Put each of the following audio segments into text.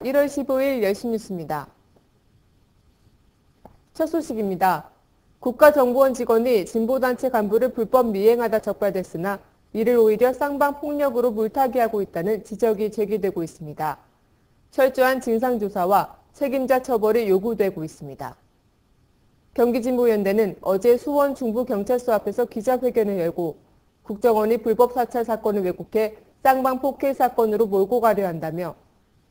1월 15일 열신 뉴스입니다. 첫 소식입니다. 국가정보원 직원이 진보단체 간부를 불법 미행하다 적발됐으나 이를 오히려 쌍방폭력으로 물타기하고 있다는 지적이 제기되고 있습니다. 철저한 진상조사와 책임자 처벌이 요구되고 있습니다. 경기진보연대는 어제 수원 중부경찰서 앞에서 기자회견을 열고 국정원이 불법 사찰 사건을 왜곡해 쌍방폭행 사건으로 몰고 가려 한다며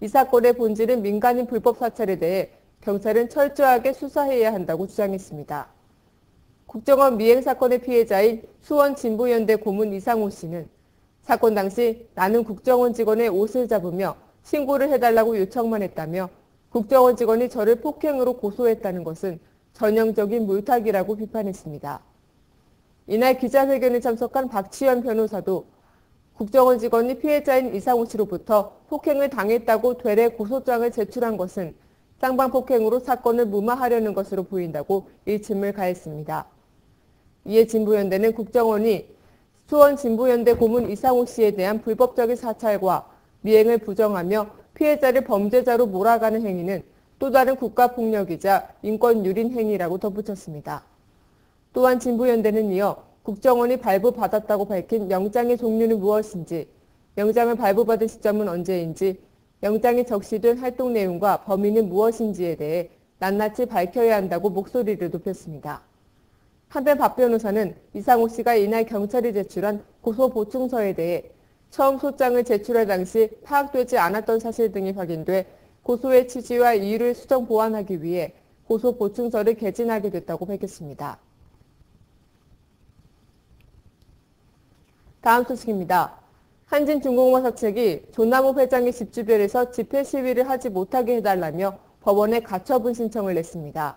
이 사건의 본질은 민간인 불법 사찰에 대해 경찰은 철저하게 수사해야 한다고 주장했습니다. 국정원 미행 사건의 피해자인 수원 진보연대 고문 이상호 씨는 사건 당시 나는 국정원 직원의 옷을 잡으며 신고를 해달라고 요청만 했다며 국정원 직원이 저를 폭행으로 고소했다는 것은 전형적인 물타기라고 비판했습니다. 이날 기자회견에 참석한 박치현 변호사도 국정원 직원이 피해자인 이상호 씨로부터 폭행을 당했다고 되레 고소장을 제출한 것은 쌍방폭행으로 사건을 무마하려는 것으로 보인다고 일침을 가했습니다. 이에 진보연대는 국정원이 수원 진보연대 고문 이상호 씨에 대한 불법적인 사찰과 미행을 부정하며 피해자를 범죄자로 몰아가는 행위는 또 다른 국가폭력이자 인권유린 행위라고 덧붙였습니다. 또한 진보연대는 이어 국정원이 발부받았다고 밝힌 영장의 종류는 무엇인지, 영장을 발부받은 시점은 언제인지, 영장에 적시된 활동 내용과 범위는 무엇인지에 대해 낱낱이 밝혀야 한다고 목소리를 높였습니다. 한편 박 변호사는 이상호 씨가 이날 경찰이 제출한 고소보충서에 대해 처음 소장을 제출할 당시 파악되지 않았던 사실 등이 확인돼 고소의 취지와 이유를 수정 보완하기 위해 고소보충서를 개진하게 됐다고 밝혔습니다. 다음 소식입니다. 한진중공업 사측이 조남욱 회장의 집 주변에서 집회 시위를 하지 못하게 해달라며 법원에 가처분 신청을 냈습니다.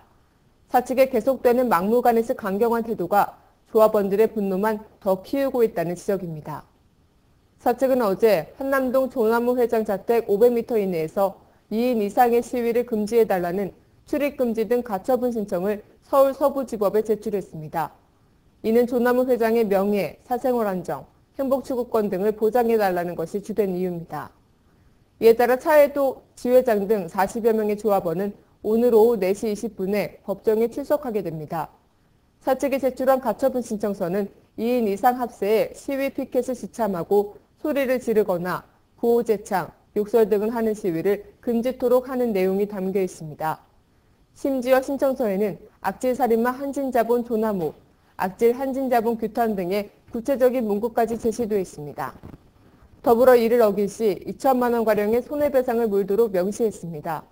사측의 계속되는 막무가내식 강경한 태도가 조합원들의 분노만 더 키우고 있다는 지적입니다. 사측은 어제 한남동 조남욱 회장 자택 500m 이내에서 2인 이상의 시위를 금지해달라는 출입금지 등 가처분 신청을 서울 서부지법에 제출했습니다. 이는 조남욱 회장의 명예, 사생활 안정, 행복추구권 등을 보장해달라는 것이 주된 이유입니다. 이에 따라 차에도 지회장 등 40여 명의 조합원은 오늘 오후 4시 20분에 법정에 출석하게 됩니다. 사측이 제출한 가처분 신청서는 2인 이상 합세에 시위 피켓을 지참하고 소리를 지르거나 구호제창, 욕설 등을 하는 시위를 금지토록 하는 내용이 담겨 있습니다. 심지어 신청서에는 악질살인마 한진자본 조남욱, 악질 한진자본 규탄 등의 구체적인 문구까지 제시되어 있습니다. 더불어 이를 어길 시 2천만 원가량의 손해배상을 물도록 명시했습니다.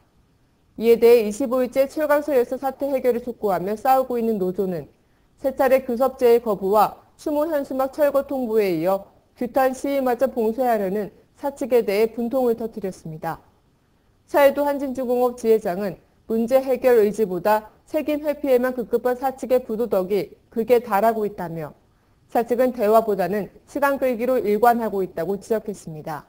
이에 대해 25일째 철강소에서 사태 해결을 촉구하며 싸우고 있는 노조는 세 차례 교섭제의 거부와 추모 현수막 철거 통보에 이어 규탄 시위마저 봉쇄하려는 사측에 대해 분통을 터뜨렸습니다. 차에도 한진중공업 지회장은 문제 해결 의지보다 책임 회피에만 급급한 사측의 부도덕이 극에 달하고 있다며 사측은 대화보다는 시간 끌기로 일관하고 있다고 지적했습니다.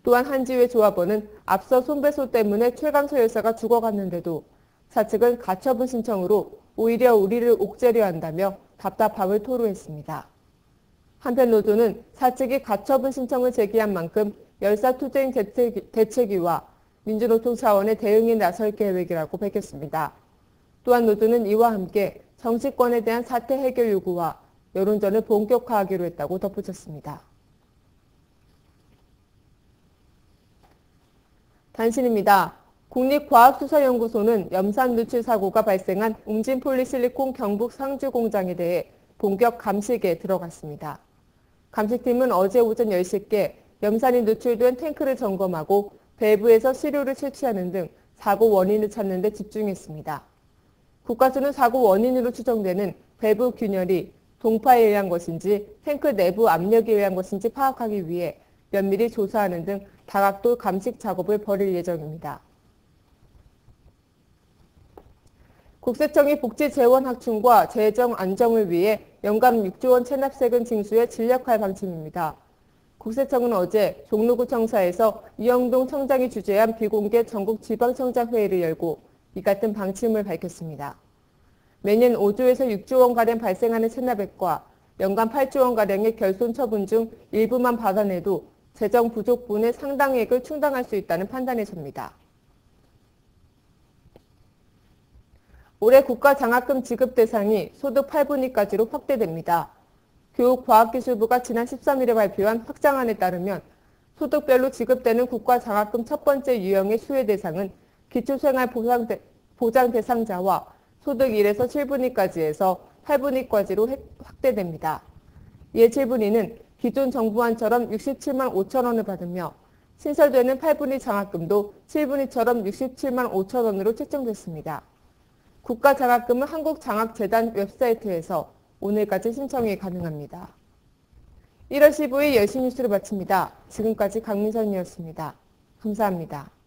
또한 한지회 조합원은 앞서 손배소 때문에 최강소 열사가 죽어갔는데도 사측은 가처분 신청으로 오히려 우리를 옥죄려 한다며 답답함을 토로했습니다. 한편 노조는 사측이 가처분 신청을 제기한 만큼 열사투쟁 대책위와 민주노총 차원의 대응에 나설 계획이라고 밝혔습니다. 또한 노조는 이와 함께 정치권에 대한 사태 해결 요구와 여론전을 본격화하기로 했다고 덧붙였습니다. 단신입니다. 국립과학수사연구소는 염산 누출 사고가 발생한 웅진폴리실리콘 경북 상주 공장에 대해 본격 감식에 들어갔습니다. 감식팀은 어제 오전 10시께 염산이 누출된 탱크를 점검하고 밸브에서 시료를 채취하는 등 사고 원인을 찾는 데 집중했습니다. 국가수는 사고 원인으로 추정되는 밸브 균열이 동파에 의한 것인지 탱크 내부 압력에 의한 것인지 파악하기 위해 면밀히 조사하는 등 다각도 감식 작업을 벌일 예정입니다. 국세청이 복지 재원 확충과 재정 안정을 위해 연간 6조 원 체납 세금 징수에 진력할 방침입니다. 국세청은 어제 종로구 청사에서 이영동 청장이 주재한 비공개 전국 지방청장 회의를 열고 이 같은 방침을 밝혔습니다. 매년 5조에서 6조 원가량 발생하는 체납액과 연간 8조 원가량의 결손 처분 중 일부만 받아내도 재정 부족분의 상당액을 충당할 수 있다는 판단에 섭니다. 올해 국가장학금 지급 대상이 소득 8분위까지로 확대됩니다. 교육과학기술부가 지난 13일에 발표한 확장안에 따르면 소득별로 지급되는 국가장학금 첫 번째 유형의 수혜 대상은 기초생활보장 대상자와 소득 1에서 7분위까지 해서 8분위까지로 확대됩니다. 이에 7분위는 기존 정부안처럼 67만 5천 원을 받으며 신설되는 8분위 장학금도 7분위처럼 67만 5천 원으로 책정됐습니다. 국가장학금은 한국장학재단 웹사이트에서 오늘까지 신청이 가능합니다. 1월 15일 열심뉴스를 마칩니다. 지금까지 강민선이었습니다. 감사합니다.